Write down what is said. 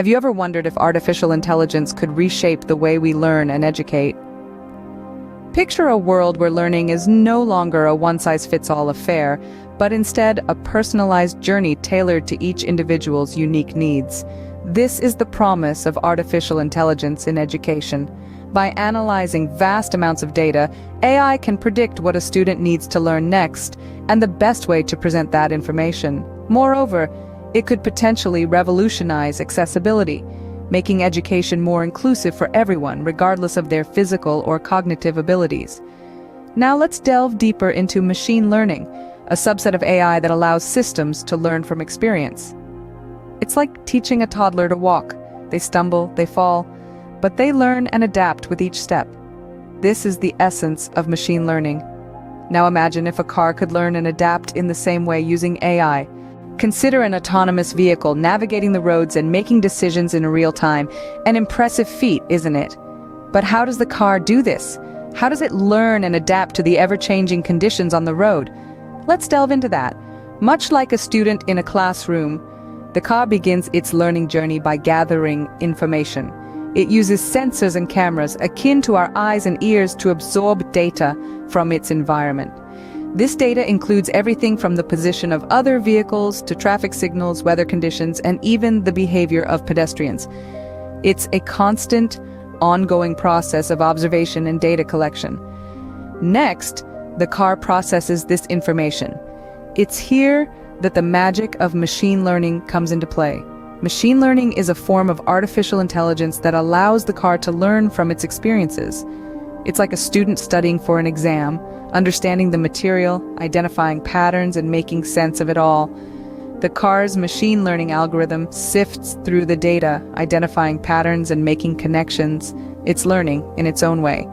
Have you ever wondered if artificial intelligence could reshape the way we learn and educate? Picture a world where learning is no longer a one-size-fits-all affair, but instead a personalized journey tailored to each individual's unique needs. This is the promise of artificial intelligence in education. By analyzing vast amounts of data, AI can predict what a student needs to learn next and the best way to present that information. Moreover, it could potentially revolutionize accessibility, making education more inclusive for everyone, regardless of their physical or cognitive abilities. Now let's delve deeper into machine learning, a subset of AI that allows systems to learn from experience. It's like teaching a toddler to walk. They stumble, they fall, but they learn and adapt with each step. This is the essence of machine learning. Now imagine if a car could learn and adapt in the same way using AI. Consider an autonomous vehicle navigating the roads and making decisions in real time. An impressive feat, isn't it? But how does the car do this? How does it learn and adapt to the ever-changing conditions on the road? Let's delve into that. Much like a student in a classroom, the car begins its learning journey by gathering information. It uses sensors and cameras akin to our eyes and ears to absorb data from its environment. This data includes everything from the position of other vehicles to traffic signals, weather conditions, and even the behavior of pedestrians. It's a constant, ongoing process of observation and data collection. Next, the car processes this information. It's here that the magic of machine learning comes into play. Machine learning is a form of artificial intelligence that allows the car to learn from its experiences. It's like a student studying for an exam, understanding the material, identifying patterns, and making sense of it all. The car's machine learning algorithm sifts through the data, identifying patterns and making connections. It's learning in its own way.